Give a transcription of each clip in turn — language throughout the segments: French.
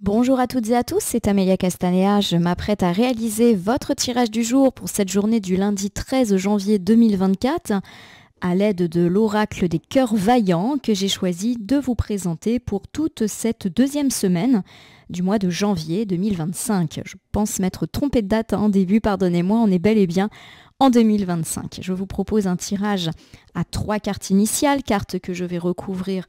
Bonjour à toutes et à tous, c'est Amélia Castanea. Je m'apprête à réaliser votre tirage du jour pour cette journée du lundi 13 janvier 2024 à l'aide de l'oracle des cœurs vaillants que j'ai choisi de vous présenter pour toute cette deuxième semaine du mois de janvier 2025. Je pense m'être trompée de date en début, pardonnez-moi, on est bel et bien en 2025. Je vous propose un tirage à 3 cartes initiales, cartes que je vais recouvrir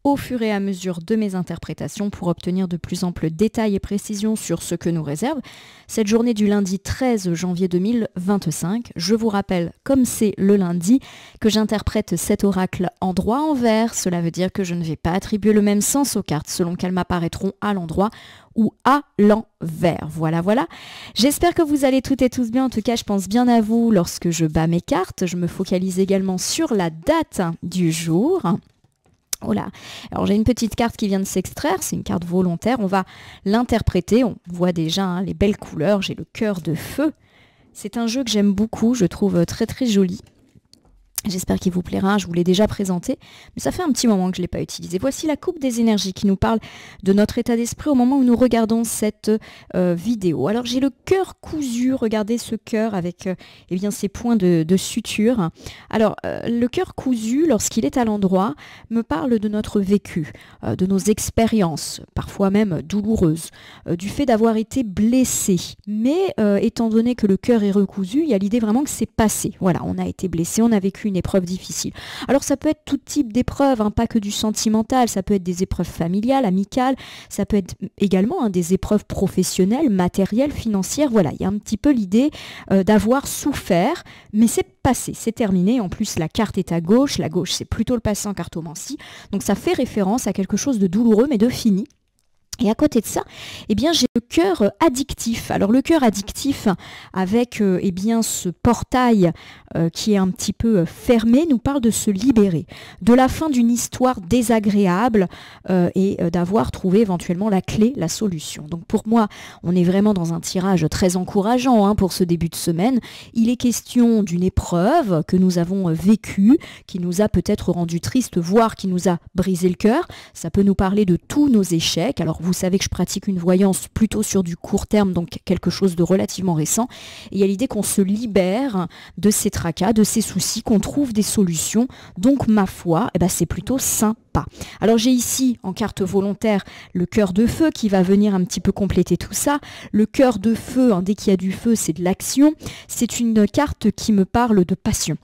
au fur et à mesure de mes interprétations pour obtenir de plus amples détails et précisions sur ce que nous réserve cette journée du lundi 13 janvier 2025. Je vous rappelle, comme c'est le lundi, que j'interprète cet oracle en droit envers. Cela veut dire que je ne vais pas attribuer le même sens aux cartes selon qu'elles m'apparaîtront à l'endroit ou à l'envers. Voilà. J'espère que vous allez toutes et tous bien. En tout cas, je pense bien à vous lorsque je bats mes cartes. Je me focalise également sur la date du jour. Voilà. Alors j'ai une petite carte qui vient de s'extraire, c'est une carte volontaire, on va l'interpréter, on voit déjà les belles couleurs, j'ai le cœur de feu. C'est un jeu que j'aime beaucoup, je trouve très très joli. J'espère qu'il vous plaira, je vous l'ai déjà présenté, mais ça fait un petit moment que je ne l'ai pas utilisé. Voici la coupe des énergies qui nous parle de notre état d'esprit au moment où nous regardons cette vidéo. Alors j'ai le cœur cousu, regardez ce cœur avec eh bien, ces points de suture. Alors le cœur cousu, lorsqu'il est à l'endroit, me parle de notre vécu, de nos expériences, parfois même douloureuses, du fait d'avoir été blessé. Mais étant donné que le cœur est recousu, il y a l'idée vraiment que c'est passé. Voilà, on a été blessé, on a vécu une épreuve difficile. Alors ça peut être tout type d'épreuves, pas que du sentimental, ça peut être des épreuves familiales, amicales, ça peut être également des épreuves professionnelles, matérielles, financières. Voilà, il y a un petit peu l'idée d'avoir souffert, mais c'est passé, c'est terminé. En plus, la carte est à gauche, la gauche c'est plutôt le passé en cartomancie, donc ça fait référence à quelque chose de douloureux mais de fini. Et à côté de ça, eh bien, j'ai le cœur addictif. Alors le cœur addictif avec eh bien, ce portail qui est un petit peu fermé nous parle de se libérer, de la fin d'une histoire désagréable et d'avoir trouvé éventuellement la clé, la solution. Donc pour moi, on est vraiment dans un tirage très encourageant pour ce début de semaine. Il est question d'une épreuve que nous avons vécue, qui nous a peut-être rendu triste, voire qui nous a brisé le cœur. Ça peut nous parler de tous nos échecs. Alors vous savez que je pratique une voyance plutôt sur du court terme, donc quelque chose de relativement récent. Et il y a l'idée qu'on se libère de ces tracas, de ces soucis, qu'on trouve des solutions. Donc ma foi, c'est plutôt sympa. Alors j'ai ici en carte volontaire le cœur de feu qui va venir un petit peu compléter tout ça. Le cœur de feu, dès qu'il y a du feu, c'est de l'action. C'est une carte qui me parle de passion.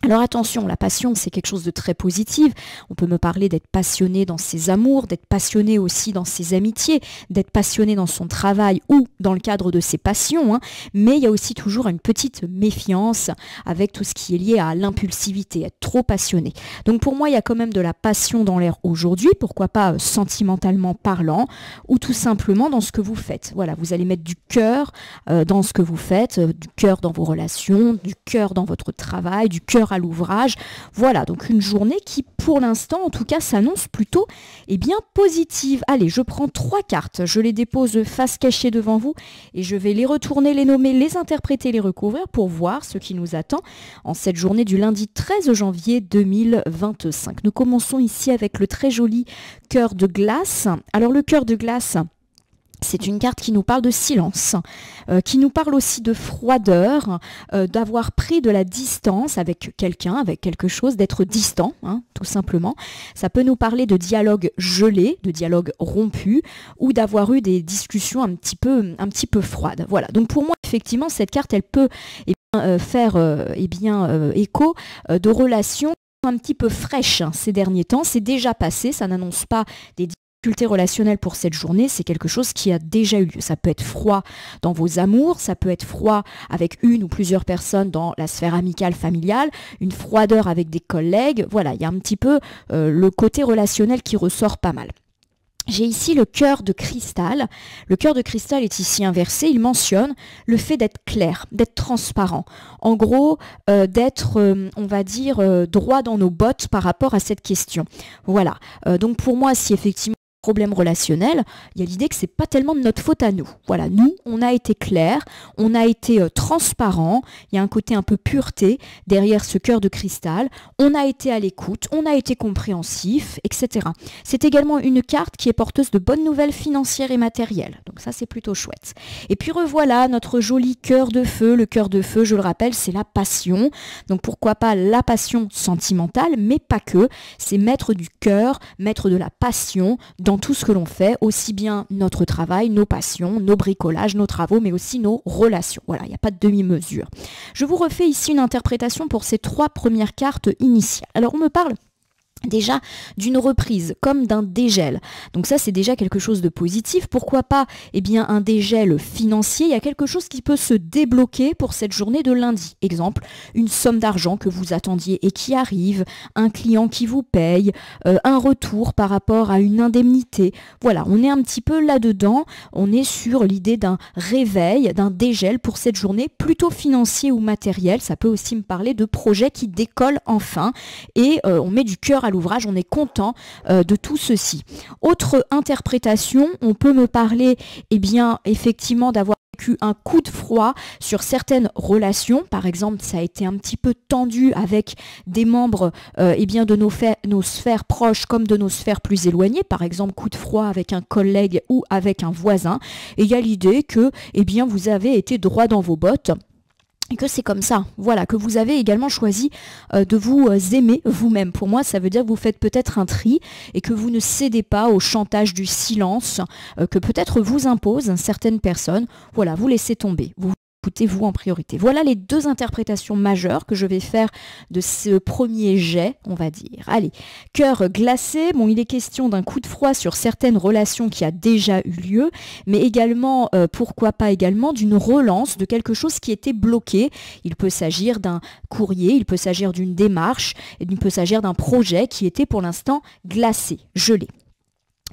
Alors attention, la passion, c'est quelque chose de très positif. On peut me parler d'être passionné dans ses amours, d'être passionné aussi dans ses amitiés, d'être passionné dans son travail ou dans le cadre de ses passions. Mais il y a aussi toujours une petite méfiance avec tout ce qui est lié à l'impulsivité, être trop passionné. Donc pour moi, il y a quand même de la passion dans l'air aujourd'hui, pourquoi pas sentimentalement parlant, ou tout simplement dans ce que vous faites. Voilà, vous allez mettre du cœur dans ce que vous faites, du cœur dans vos relations, du cœur dans votre travail, du cœur à l'ouvrage. Voilà, donc une journée qui, pour l'instant, en tout cas, s'annonce plutôt bien positive. Allez, je prends 3 cartes, je les dépose face cachée devant vous et je vais les retourner, les nommer, les interpréter, les recouvrir pour voir ce qui nous attend en cette journée du lundi 13 janvier 2025. Nous commençons ici avec le très joli cœur de glace. Alors le cœur de glace, c'est une carte qui nous parle de silence, qui nous parle aussi de froideur, d'avoir pris de la distance avec quelqu'un, avec quelque chose, d'être distant, tout simplement. Ça peut nous parler de dialogue gelé, de dialogue rompu, ou d'avoir eu des discussions un petit peu froides. Voilà. Donc pour moi, effectivement, cette carte, elle peut faire écho de relations un petit peu fraîches ces derniers temps. C'est déjà passé, ça n'annonce pas des difficulté relationnelle pour cette journée, c'est quelque chose qui a déjà eu lieu. Ça peut être froid dans vos amours, ça peut être froid avec une ou plusieurs personnes dans la sphère amicale, familiale, une froideur avec des collègues. Voilà, il y a un petit peu le côté relationnel qui ressort pas mal. J'ai ici le cœur de cristal. Le cœur de cristal est ici inversé. Il mentionne le fait d'être clair, d'être transparent. En gros, d'être, on va dire, droit dans nos bottes par rapport à cette question. Voilà. Donc pour moi, si effectivement problème relationnel, il y a l'idée que c'est pas tellement de notre faute à nous. Voilà, nous, on a été clair, on a été transparent, il y a un côté un peu pureté derrière ce cœur de cristal, on a été à l'écoute, on a été compréhensif, etc. C'est également une carte qui est porteuse de bonnes nouvelles financières et matérielles. Donc ça, c'est plutôt chouette. Et puis revoilà notre joli cœur de feu. Le cœur de feu, je le rappelle, c'est la passion. Donc pourquoi pas la passion sentimentale, mais pas que. C'est mettre du cœur, mettre de la passion dans tout ce que l'on fait, aussi bien notre travail, nos passions, nos bricolages, nos travaux, mais aussi nos relations. Voilà, il n'y a pas de demi-mesure. Je vous refais ici une interprétation pour ces 3 premières cartes initiales. Alors on me parle déjà d'une reprise, comme d'un dégel. Donc ça, c'est déjà quelque chose de positif. Pourquoi pas, eh bien, un dégel financier. Il y a quelque chose qui peut se débloquer pour cette journée de lundi. Exemple, une somme d'argent que vous attendiez et qui arrive, un client qui vous paye, un retour par rapport à une indemnité. Voilà, on est un petit peu là-dedans. On est sur l'idée d'un réveil, d'un dégel pour cette journée, plutôt financier ou matériel. Ça peut aussi me parler de projets qui décollent enfin et on met du cœur à l'ouvrage, on est content de tout ceci. Autre interprétation, on peut me parler, eh bien, effectivement, d'avoir vécu un coup de froid sur certaines relations. Par exemple, ça a été un petit peu tendu avec des membres eh bien, de nos sphères proches comme de nos sphères plus éloignées. Par exemple, coup de froid avec un collègue ou avec un voisin. Et il y a l'idée que eh bien, vous avez été droit dans vos bottes. Et que c'est comme ça, voilà, que vous avez également choisi de vous aimer vous-même. Pour moi, ça veut dire que vous faites peut-être un tri et que vous ne cédez pas au chantage du silence que peut-être vous imposent certaines personnes. Voilà, vous laissez tomber. Vous écoutez-vous en priorité. Voilà les 2 interprétations majeures que je vais faire de ce premier jet, on va dire. Allez, cœur glacé. Bon, il est question d'un coup de froid sur certaines relations qui a déjà eu lieu, mais également, pourquoi pas également, d'une relance de quelque chose qui était bloqué. Il peut s'agir d'un courrier, il peut s'agir d'une démarche, il peut s'agir d'un projet qui était pour l'instant glacé, gelé.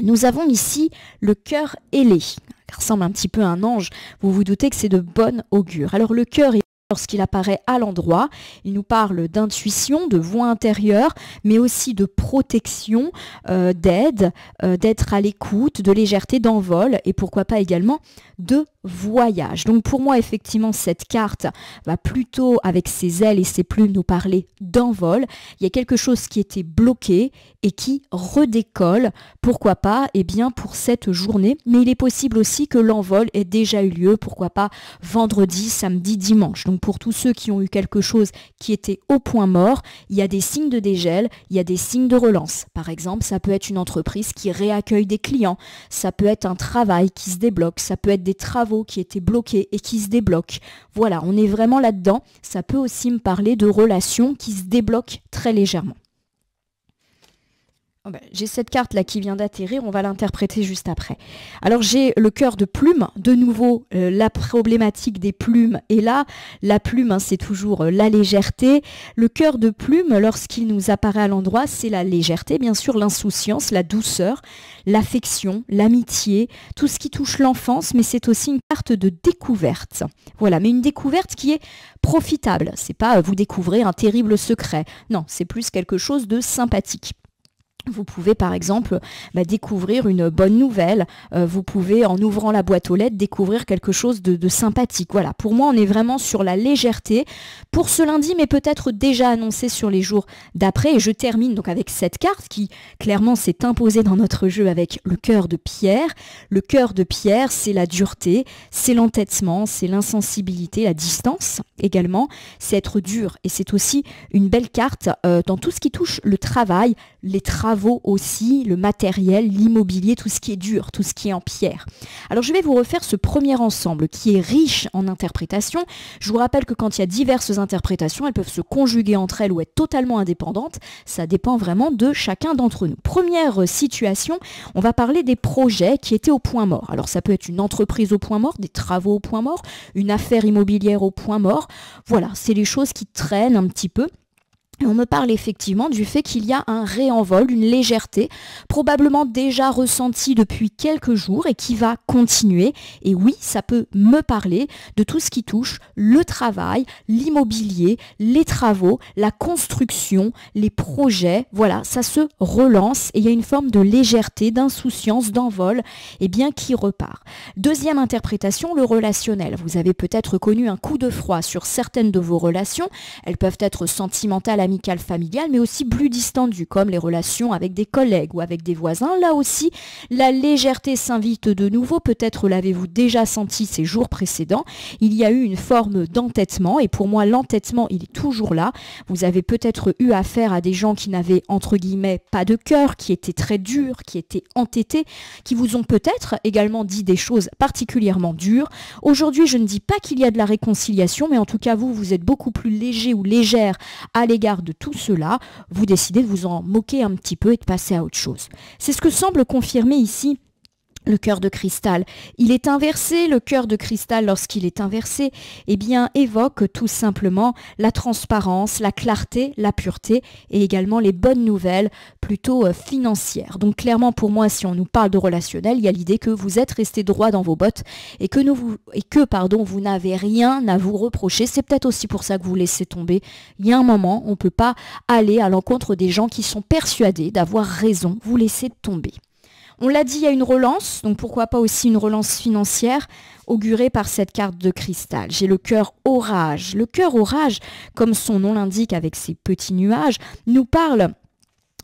Nous avons ici le cœur ailé, qui ressemble un petit peu à un ange. Vous vous doutez que c'est de bon augure. Alors le cœur est lorsqu'il apparaît à l'endroit, il nous parle d'intuition, de voix intérieure, mais aussi de protection, d'aide, d'être à l'écoute, de légèreté, d'envol et pourquoi pas également de voyage. Donc pour moi, effectivement, cette carte va plutôt, avec ses ailes et ses plumes, nous parler d'envol. Il y a quelque chose qui était bloqué et qui redécolle, pourquoi pas, eh bien, pour cette journée. Mais il est possible aussi que l'envol ait déjà eu lieu, pourquoi pas, vendredi, samedi, dimanche. Donc pour tous ceux qui ont eu quelque chose qui était au point mort, il y a des signes de dégel, il y a des signes de relance. Par exemple, ça peut être une entreprise qui réaccueille des clients, ça peut être un travail qui se débloque, ça peut être des travaux qui étaient bloqués et qui se débloquent. Voilà, on est vraiment là-dedans. Ça peut aussi me parler de relations qui se débloquent très légèrement. J'ai cette carte là qui vient d'atterrir, on va l'interpréter juste après. Alors j'ai le cœur de plume, de nouveau la problématique des plumes est là. La plume, hein, c'est toujours la légèreté. Le cœur de plume, lorsqu'il nous apparaît à l'endroit, c'est la légèreté, bien sûr l'insouciance, la douceur, l'affection, l'amitié, tout ce qui touche l'enfance, mais c'est aussi une carte de découverte. Voilà, mais une découverte qui est profitable. C'est pas vous découvrez un terrible secret. Non, c'est plus quelque chose de sympathique. Vous pouvez par exemple découvrir une bonne nouvelle, vous pouvez en ouvrant la boîte aux lettres découvrir quelque chose de sympathique. Voilà, pour moi on est vraiment sur la légèreté pour ce lundi mais peut-être déjà annoncé sur les jours d'après. Et je termine donc avec cette carte qui clairement s'est imposée dans notre jeu avec le cœur de pierre. Le cœur de pierre, c'est la dureté, c'est l'entêtement, c'est l'insensibilité, la distance également, c'est être dur et c'est aussi une belle carte dans tout ce qui touche le travail, les travaux aussi, le matériel, l'immobilier, tout ce qui est dur, tout ce qui est en pierre. Alors je vais vous refaire ce premier ensemble qui est riche en interprétations. Je vous rappelle que quand il y a diverses interprétations, elles peuvent se conjuguer entre elles ou être totalement indépendantes. Ça dépend vraiment de chacun d'entre nous. Première situation, on va parler des projets qui étaient au point mort. Alors ça peut être une entreprise au point mort, des travaux au point mort, une affaire immobilière au point mort. Voilà, c'est les choses qui traînent un petit peu. Et on me parle effectivement du fait qu'il y a un réenvol, une légèreté, probablement déjà ressentie depuis quelques jours et qui va continuer. Et oui, ça peut me parler de tout ce qui touche le travail, l'immobilier, les travaux, la construction, les projets. Voilà, ça se relance et il y a une forme de légèreté, d'insouciance, d'envol, et bien qui repart. Deuxième interprétation, le relationnel. Vous avez peut-être connu un coup de froid sur certaines de vos relations. Elles peuvent être sentimentales, amicales, familiales, mais aussi plus distendues, comme les relations avec des collègues ou avec des voisins. Là aussi, la légèreté s'invite de nouveau. Peut-être l'avez-vous déjà senti ces jours précédents. Il y a eu une forme d'entêtement, et pour moi, l'entêtement, il est toujours là. Vous avez peut-être eu affaire à des gens qui n'avaient, entre guillemets, pas de cœur, qui étaient très durs, qui étaient entêtés, qui vous ont peut-être également dit des choses particulièrement dures. Aujourd'hui, je ne dis pas qu'il y a de la réconciliation, mais en tout cas, vous êtes beaucoup plus léger ou légère à l'égard de tout cela. Vous décidez de vous en moquer un petit peu et de passer à autre chose. C'est ce que semble confirmer ici le cœur de cristal. Il est inversé. Le cœur de cristal, lorsqu'il est inversé, eh bien, évoque tout simplement la transparence, la clarté, la pureté et également les bonnes nouvelles plutôt financières. Donc clairement, pour moi, si on nous parle de relationnel, il y a l'idée que vous êtes resté droit dans vos bottes et que, vous n'avez rien à vous reprocher. C'est peut-être aussi pour ça que vous laissez tomber. Il y a un moment, on ne peut pas aller à l'encontre des gens qui sont persuadés d'avoir raison. Vous laissez tomber. On l'a dit, il y a une relance, donc pourquoi pas aussi une relance financière augurée par cette carte de cristal. J'ai le cœur orage. Le cœur orage, comme son nom l'indique avec ses petits nuages, nous parle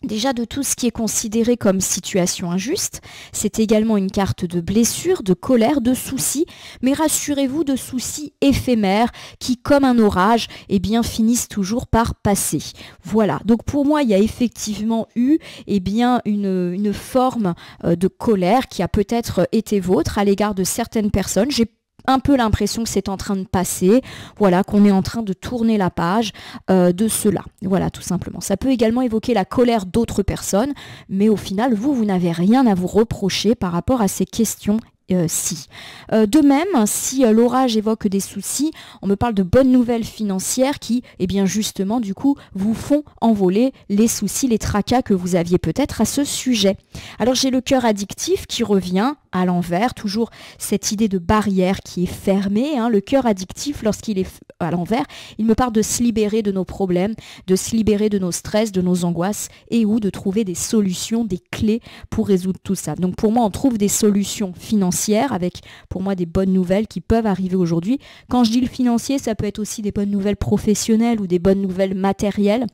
déjà de tout ce qui est considéré comme situation injuste. C'est également une carte de blessure, de colère, de soucis, mais rassurez-vous, de soucis éphémères qui, comme un orage, eh bien, finissent toujours par passer. Voilà, donc pour moi, il y a effectivement eu eh bien, une forme de colère qui a peut-être été vôtre à l'égard de certaines personnes. J'ai un peu l'impression que c'est en train de passer, voilà, qu'on est en train de tourner la page de cela. Voilà, tout simplement. Ça peut également évoquer la colère d'autres personnes, mais au final, vous n'avez rien à vous reprocher par rapport à ces questions. De même, si l'orage évoque des soucis, on me parle de bonnes nouvelles financières qui, eh bien justement, du coup, vous font envoler les soucis, les tracas que vous aviez peut-être à ce sujet. Alors j'ai le cœur addictif qui revient à l'envers, toujours cette idée de barrière qui est fermée. Le cœur addictif, lorsqu'il est à l'envers, il me parle de se libérer de nos problèmes, de se libérer de nos stress, de nos angoisses et ou de trouver des solutions, des clés pour résoudre tout ça. Donc pour moi, on trouve des solutions financières avec pour moi des bonnes nouvelles qui peuvent arriver aujourd'hui. Quand je dis le financier, ça peut être aussi des bonnes nouvelles professionnelles ou des bonnes nouvelles matérielles.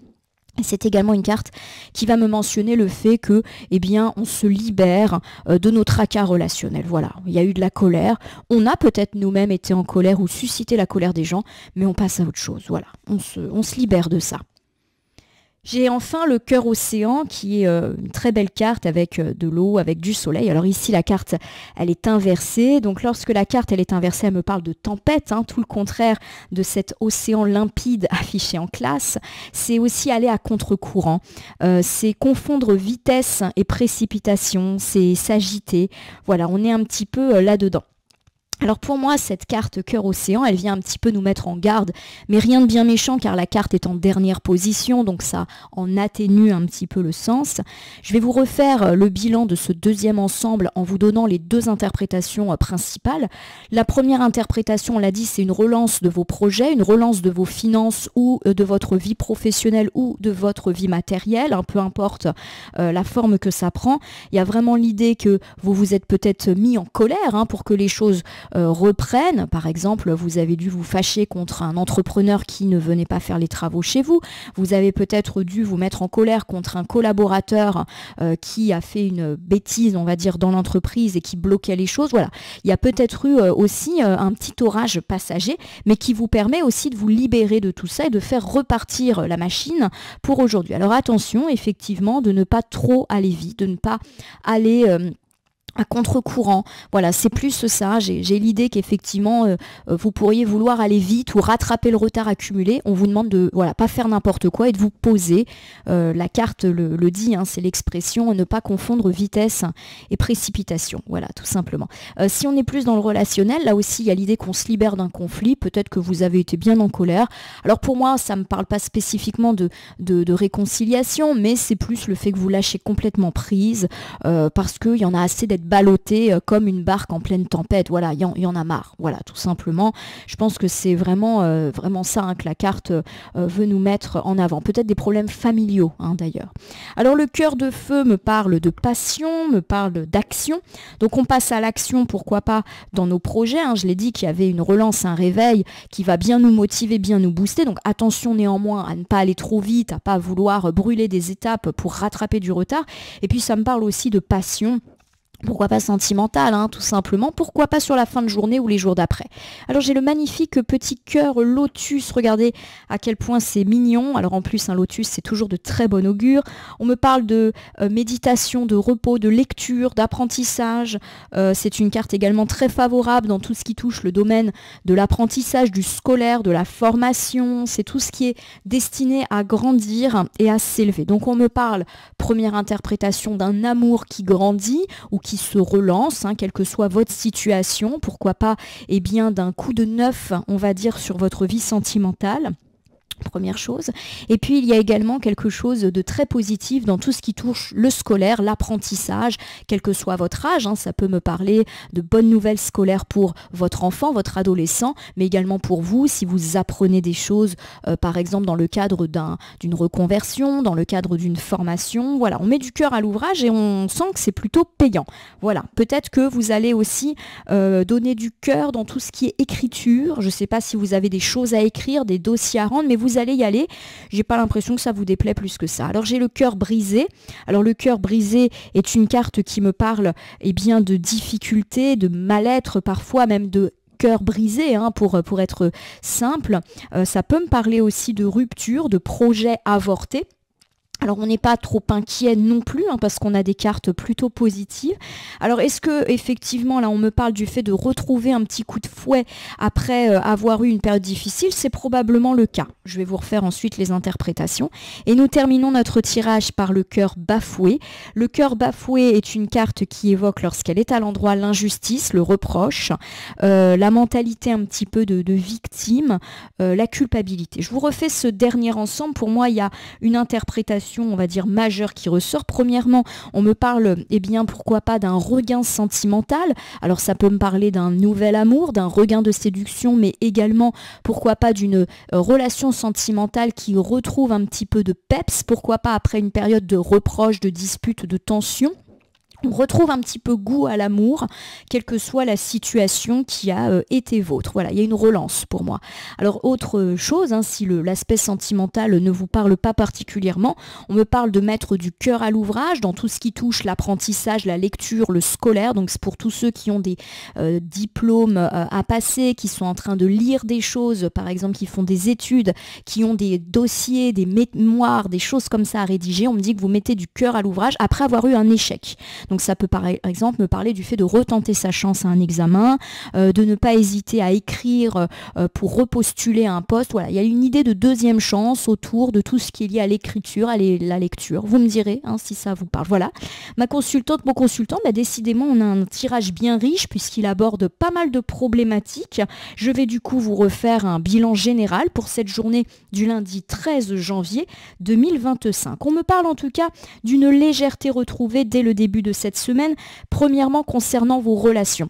C'est également une carte qui va me mentionner le fait que, eh bien, on se libère de nos tracas relationnels. Voilà, il y a eu de la colère. On a peut-être nous-mêmes été en colère ou suscité la colère des gens, mais on passe à autre chose. Voilà, on se libère de ça. J'ai enfin le cœur océan qui est une très belle carte avec de l'eau, avec du soleil. Alors ici la carte elle est inversée, donc lorsque la carte elle est inversée elle me parle de tempête, tout le contraire de cet océan limpide affiché en classe. C'est aussi aller à contre-courant, c'est confondre vitesse et précipitation, c'est s'agiter. Voilà, on est un petit peu là-dedans. Alors pour moi, cette carte cœur océan, elle vient un petit peu nous mettre en garde, mais rien de bien méchant car la carte est en dernière position, donc ça en atténue un petit peu le sens. Je vais vous refaire le bilan de ce deuxième ensemble en vous donnant les deux interprétations principales. La première interprétation, on l'a dit, c'est une relance de vos projets, une relance de vos finances ou de votre vie professionnelle ou de votre vie matérielle, peu importe la forme que ça prend. Il y a vraiment l'idée que vous vous êtes peut-être mis en colère pour que les choses reprennent. Par exemple, vous avez dû vous fâcher contre un entrepreneur qui ne venait pas faire les travaux chez vous. Vous avez peut-être dû vous mettre en colère contre un collaborateur qui a fait une bêtise, on va dire, dans l'entreprise et qui bloquait les choses. Voilà. Il y a peut-être eu aussi un petit orage passager, mais qui vous permet aussi de vous libérer de tout ça et de faire repartir la machine pour aujourd'hui. Alors attention, effectivement, de ne pas trop aller vite, de ne pas aller à contre-courant. Voilà, c'est plus ça. J'ai l'idée qu'effectivement, vous pourriez vouloir aller vite ou rattraper le retard accumulé. On vous demande de voilà, pas faire n'importe quoi et de vous poser. La carte le dit, hein, c'est l'expression ne pas confondre vitesse et précipitation. Voilà, tout simplement. Si on est plus dans le relationnel, là aussi, il y a l'idée qu'on se libère d'un conflit. Peut-être que vous avez été bien en colère. Alors pour moi, ça ne me parle pas spécifiquement de réconciliation, mais c'est plus le fait que vous lâchez complètement prise parce qu'il y en a assez d'être ballotté comme une barque en pleine tempête. Voilà, il y en a marre. Voilà, tout simplement. Je pense que c'est vraiment, vraiment ça hein, que la carte veut nous mettre en avant. Peut-être des problèmes familiaux, hein, d'ailleurs. Alors, le cœur de feu me parle de passion, me parle d'action. Donc, on passe à l'action, pourquoi pas, dans nos projets. Hein. Je l'ai dit qu'il y avait une relance, un réveil qui va bien nous motiver, bien nous booster. Donc, attention néanmoins à ne pas aller trop vite, à pas vouloir brûler des étapes pour rattraper du retard. Et puis, ça me parle aussi de passion. Pourquoi pas sentimental, hein, tout simplement. Pourquoi pas sur la fin de journée ou les jours d'après. Alors j'ai le magnifique petit cœur lotus. Regardez à quel point c'est mignon. Alors en plus, un lotus, c'est toujours de très bon augure. On me parle de méditation, de repos, de lecture, d'apprentissage. C'est une carte également très favorable dans tout ce qui touche le domaine de l'apprentissage, du scolaire, de la formation. C'est tout ce qui est destiné à grandir et à s'élever. Donc on me parle, première interprétation, d'un amour qui grandit ou qui se relance, hein, quelle que soit votre situation, pourquoi pas eh bien, d'un coup de neuf, on va dire, sur votre vie sentimentale. Première chose. Et puis, il y a également quelque chose de très positif dans tout ce qui touche le scolaire, l'apprentissage, quel que soit votre âge. Hein, ça peut me parler de bonnes nouvelles scolaires pour votre enfant, votre adolescent, mais également pour vous, si vous apprenez des choses, par exemple, dans le cadre d'une reconversion, dans le cadre d'une formation. Voilà, on met du cœur à l'ouvrage et on sent que c'est plutôt payant. Voilà, peut-être que vous allez aussi donner du cœur dans tout ce qui est écriture. Je ne sais pas si vous avez des choses à écrire, des dossiers à rendre, mais vous allez y aller. J'ai pas l'impression que ça vous déplaît plus que ça. Alors j'ai le cœur brisé. Alors le cœur brisé est une carte qui me parle eh bien, de difficultés, de mal-être, parfois même de cœur brisé, hein, pour être simple. Ça peut me parler aussi de rupture, de projets avortés. Alors on n'est pas trop inquiet non plus hein, parce qu'on a des cartes plutôt positives. Alors est-ce que effectivement là on me parle du fait de retrouver un petit coup de fouet après avoir eu une période difficile? C'est probablement le cas. Je vais vous refaire ensuite les interprétations. Et nous terminons notre tirage par le cœur bafoué. Le cœur bafoué est une carte qui évoque lorsqu'elle est à l'endroit l'injustice, le reproche, la mentalité un petit peu de victime, la culpabilité. Je vous refais ce dernier ensemble. Pour moi il y a une interprétation on va dire majeure qui ressort. Premièrement, on me parle, eh bien, pourquoi pas d'un regain sentimental. Alors ça peut me parler d'un nouvel amour, d'un regain de séduction, mais également, pourquoi pas d'une relation sentimentale qui retrouve un petit peu de peps, pourquoi pas après une période de reproches, de disputes, de tensions. On retrouve un petit peu goût à l'amour, quelle que soit la situation qui a été vôtre. Voilà, il y a une relance pour moi. Alors, autre chose, hein, si l'aspect sentimental ne vous parle pas particulièrement, on me parle de mettre du cœur à l'ouvrage dans tout ce qui touche l'apprentissage, la lecture, le scolaire. Donc, c'est pour tous ceux qui ont des diplômes à passer, qui sont en train de lire des choses, par exemple, qui font des études, qui ont des dossiers, des mémoires, des choses comme ça à rédiger. On me dit que vous mettez du cœur à l'ouvrage après avoir eu un échec. Donc ça peut par exemple me parler du fait de retenter sa chance à un examen, de ne pas hésiter à écrire pour repostuler à un poste. Voilà, il y a une idée de deuxième chance autour de tout ce qui est lié à l'écriture, à la lecture. Vous me direz hein, si ça vous parle. Voilà, ma consultante, mon consultant, bah, décidément on a un tirage bien riche puisqu'il aborde pas mal de problématiques. Je vais du coup vous refaire un bilan général pour cette journée du lundi 13 janvier 2025. On me parle en tout cas d'une légèreté retrouvée dès le début de cette semaine, premièrement concernant vos relations.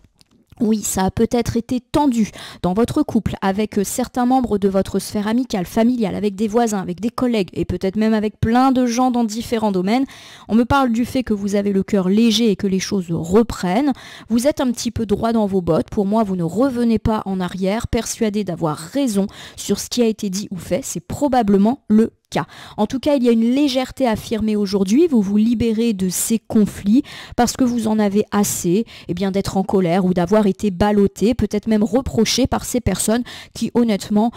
Oui, ça a peut-être été tendu dans votre couple, avec certains membres de votre sphère amicale, familiale, avec des voisins, avec des collègues et peut-être même avec plein de gens dans différents domaines. On me parle du fait que vous avez le cœur léger et que les choses reprennent. Vous êtes un petit peu droit dans vos bottes. Pour moi, vous ne revenez pas en arrière, persuadé d'avoir raison sur ce qui a été dit ou fait. C'est probablement le cas. En tout cas, il y a une légèreté affirmée aujourd'hui, vous vous libérez de ces conflits parce que vous en avez assez d'être en colère ou d'avoir été ballotté, peut-être même reproché par ces personnes qui honnêtement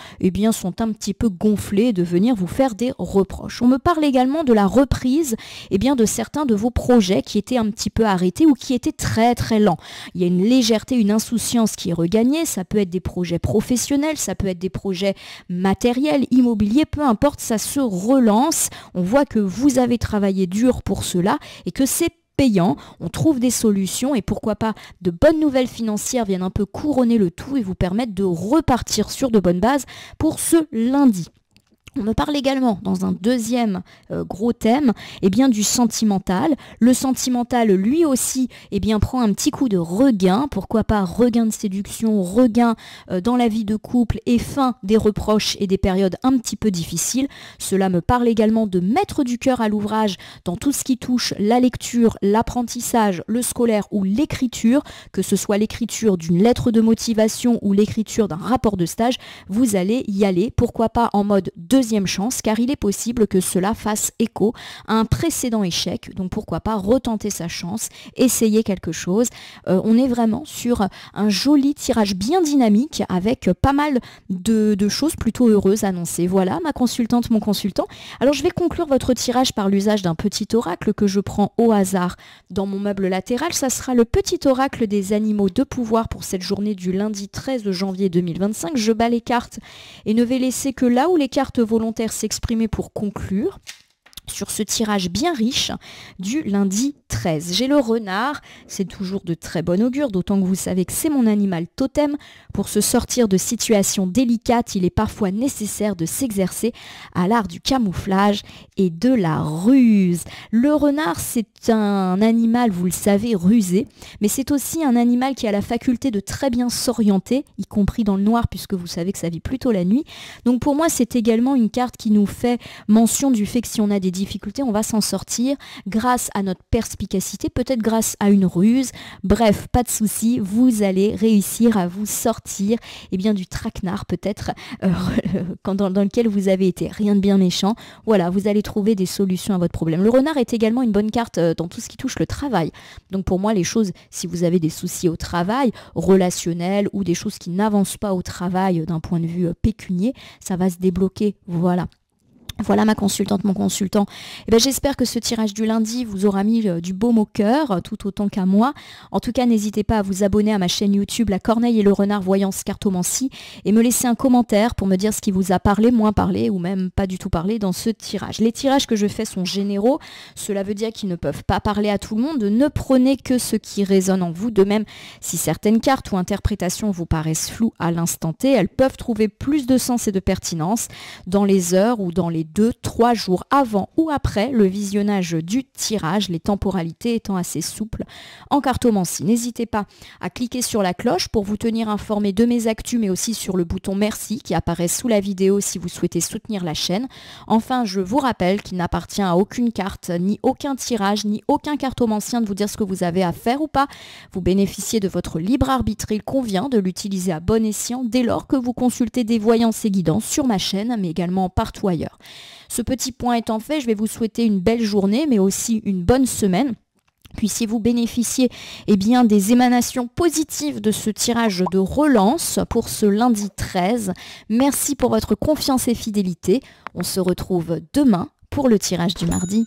sont un petit peu gonflées de venir vous faire des reproches. On me parle également de la reprise de certains de vos projets qui étaient un petit peu arrêtés ou qui étaient très très lents. Il y a une légèreté, une insouciance qui est regagnée, ça peut être des projets professionnels, ça peut être des projets matériels, immobiliers, peu importe, ça se relance. On voit que vous avez travaillé dur pour cela et que c'est payant, on trouve des solutions et pourquoi pas de bonnes nouvelles financières viennent un peu couronner le tout et vous permettre de repartir sur de bonnes bases pour ce lundi. On me parle également, dans un deuxième gros thème, du sentimental. Le sentimental, lui aussi, prend un petit coup de regain. Pourquoi pas regain de séduction, regain dans la vie de couple et fin des reproches et des périodes un petit peu difficiles. Cela me parle également de mettre du cœur à l'ouvrage dans tout ce qui touche la lecture, l'apprentissage, le scolaire ou l'écriture, que ce soit l'écriture d'une lettre de motivation ou l'écriture d'un rapport de stage, vous allez y aller. Pourquoi pas en mode deuxième chance, car il est possible que cela fasse écho à un précédent échec, donc pourquoi pas retenter sa chance, essayer quelque chose. On est vraiment sur un joli tirage bien dynamique avec pas mal de choses plutôt heureuses annoncées. Voilà ma consultante, mon consultant. Alors je vais conclure votre tirage par l'usage d'un petit oracle que je prends au hasard dans mon meuble latéral. Ça sera le petit oracle des animaux de pouvoir pour cette journée du lundi 13 janvier 2025. Je bats les cartes et ne vais laisser que là où les cartes volontaires s'exprimer pour conclure sur ce tirage bien riche du lundi 13. J'ai le renard, c'est toujours de très bon augure, d'autant que vous savez que c'est mon animal totem. Pour se sortir de situations délicates, il est parfois nécessaire de s'exercer à l'art du camouflage et de la ruse. Le renard, c'est un animal, vous le savez, rusé, mais c'est aussi un animal qui a la faculté de très bien s'orienter, y compris dans le noir, puisque vous savez que ça vit plutôt la nuit. Donc pour moi, c'est également une carte qui nous fait mention du fait que si on a des difficultés, on va s'en sortir grâce à notre perspicacité, peut-être grâce à une ruse. Bref, pas de souci, vous allez réussir à vous sortir du traquenard peut-être dans lequel vous avez été. Rien de bien méchant. Voilà, vous allez trouver des solutions à votre problème. Le renard est également une bonne carte dans tout ce qui touche le travail. Donc pour moi, les choses, si vous avez des soucis au travail, relationnels ou des choses qui n'avancent pas au travail d'un point de vue pécunier, ça va se débloquer. Voilà. Voilà ma consultante, mon consultant. J'espère que ce tirage du lundi vous aura mis du baume au cœur, tout autant qu'à moi. En tout cas, n'hésitez pas à vous abonner à ma chaîne YouTube La Corneille et le Renard Voyance Cartomancie et me laisser un commentaire pour me dire ce qui vous a parlé, moins parlé ou même pas du tout parlé dans ce tirage. Les tirages que je fais sont généraux, cela veut dire qu'ils ne peuvent pas parler à tout le monde. Ne prenez que ce qui résonne en vous. De même, si certaines cartes ou interprétations vous paraissent floues à l'instant T, elles peuvent trouver plus de sens et de pertinence dans les heures ou dans les 2-3 jours avant ou après le visionnage du tirage, les temporalités étant assez souples en cartomancie. N'hésitez pas à cliquer sur la cloche pour vous tenir informé de mes actus, mais aussi sur le bouton merci qui apparaît sous la vidéo si vous souhaitez soutenir la chaîne. Enfin, je vous rappelle qu'il n'appartient à aucune carte, ni aucun tirage, ni aucun cartomancien de vous dire ce que vous avez à faire ou pas. Vous bénéficiez de votre libre arbitre, il convient de l'utiliser à bon escient dès lors que vous consultez des voyances et guidances sur ma chaîne, mais également partout ailleurs. Ce petit point étant fait, je vais vous souhaiter une belle journée, mais aussi une bonne semaine. Puissiez-vous bénéficier des émanations positives de ce tirage de relance pour ce lundi 13. Merci pour votre confiance et fidélité. On se retrouve demain pour le tirage du mardi.